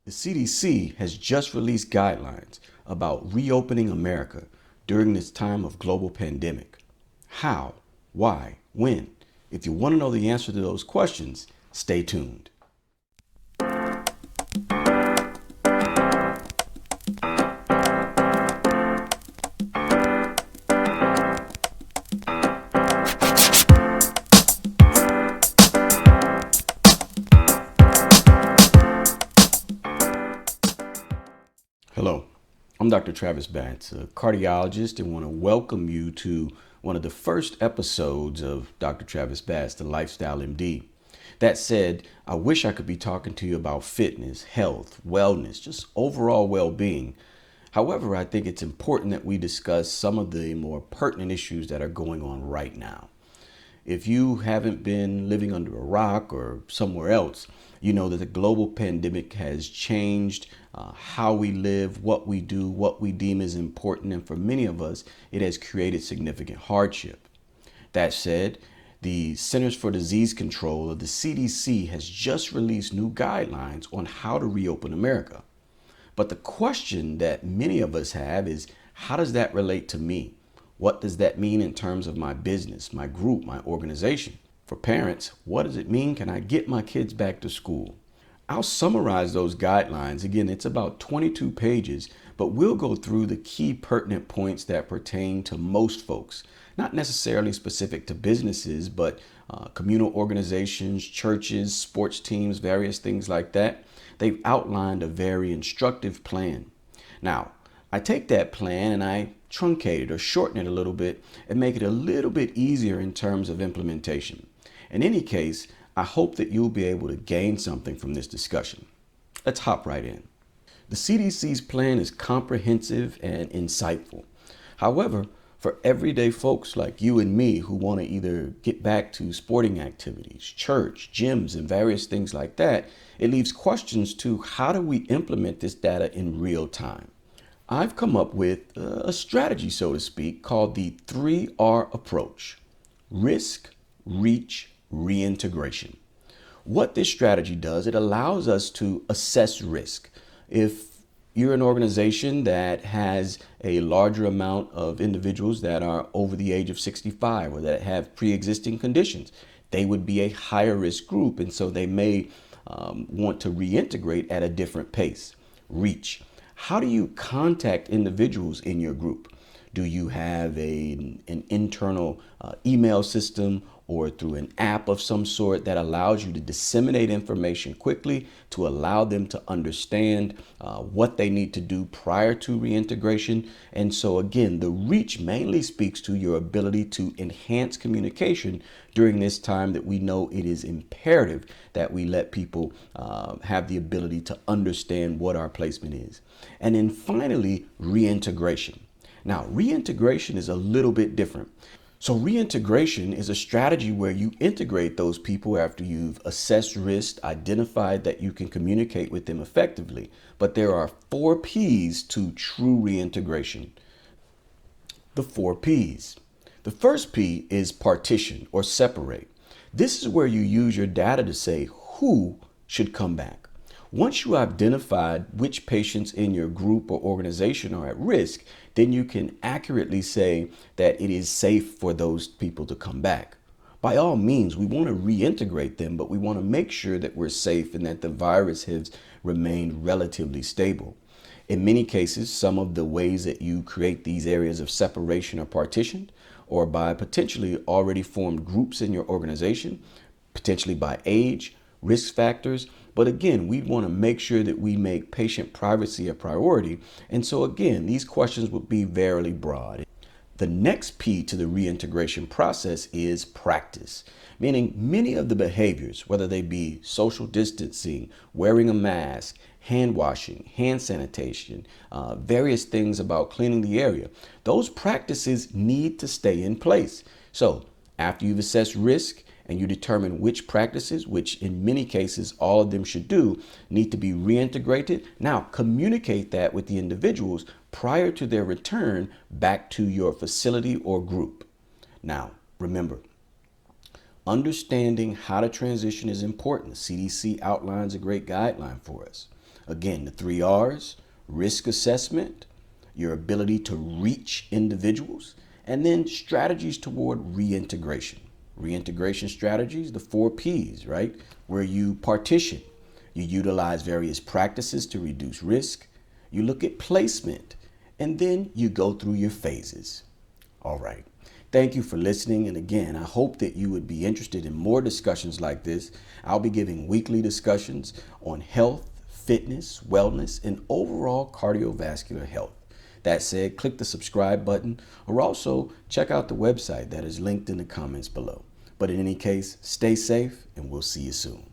The CDC has just released guidelines about reopening America during this time of global pandemic. How? Why? When? If you want to know the answer to those questions, stay tuned. Hello, I'm Dr. Travis Batts, a cardiologist, and want to welcome you to one of the first episodes of Dr. Travis Batts, the Lifestyle MD. That said, I wish I could be talking to you about fitness, health, wellness, just overall well-being. However, I think it's important that we discuss some of the more pertinent issues that are going on right now. If you haven't been living under a rock or somewhere else, you know that the global pandemic has changed how we live, what we do, what we deem is important, and for many of us, it has created significant hardship. That said, the Centers for Disease Control of the CDC has just released new guidelines on how to reopen America. But the question that many of us have is, how does that relate to me? What does that mean in terms of my business, my group, my organization? For parents, what does it mean? Can I get my kids back to school? I'll summarize those guidelines. Again, it's about 22 pages, but we'll go through the key pertinent points that pertain to most folks, not necessarily specific to businesses, but communal organizations, churches, sports teams, various things like that. They've outlined a very instructive plan. Now, I take that plan and I truncate it or shorten it a little bit and make it a little bit easier in terms of implementation. In any case, I hope that you'll be able to gain something from this discussion. Let's hop right in. The CDC's plan is comprehensive and insightful. However, for everyday folks like you and me who want to either get back to sporting activities, church, gyms, and various things like that, it leaves questions to how do we implement this data in real time? I've come up with a strategy, so to speak, called the 3R approach: risk, reach, reintegration. What this strategy does, it allows us to assess risk. If you're an organization that has a larger amount of individuals that are over the age of 65 or that have pre-existing conditions, they would be a higher risk group, and so they may want to reintegrate at a different pace. Reach. How do you contact individuals in your group? Do you have an internal email system or through an app of some sort that allows you to disseminate information quickly to allow them to understand what they need to do prior to reintegration? And so again, the reach mainly speaks to your ability to enhance communication during this time that we know it is imperative that we let people have the ability to understand what our placement is. And then finally, reintegration. Now, reintegration is a little bit different. So reintegration is a strategy where you integrate those people after you've assessed risk, identified that you can communicate with them effectively. But there are 4 P's to true reintegration. The 4 P's. The first P is partition or separate. This is where you use your data to say who should come back. Once you identified which patients in your group or organization are at risk, then you can accurately say that it is safe for those people to come back. By all means, we want to reintegrate them, but we want to make sure that we're safe and that the virus has remained relatively stable. In many cases, some of the ways that you create these areas of separation or partition, or by potentially already formed groups in your organization, potentially by age, risk factors. But again, we want to make sure that we make patient privacy a priority. And so again, these questions would be very broad. The next P to the reintegration process is practice, meaning many of the behaviors, whether they be social distancing, wearing a mask, hand washing, hand sanitation, various things about cleaning the area, those practices need to stay in place. So after you've assessed risk, and you determine which practices, which in many cases all of them should do, need to be reintegrated. Now communicate that with the individuals prior to their return back to your facility or group. Now, remember, understanding how to transition is important. The CDC outlines a great guideline for us. Again, the 3 R's: risk assessment, your ability to reach individuals, and then strategies toward reintegration. Reintegration strategies, the 4 P's, right? Where you partition, you utilize various practices to reduce risk, you look at placement, and then you go through your phases. All right. Thank you for listening. And again, I hope that you would be interested in more discussions like this. I'll be giving weekly discussions on health, fitness, wellness, and overall cardiovascular health. That said, click the subscribe button or also check out the website that is linked in the comments below. But in any case, stay safe and we'll see you soon.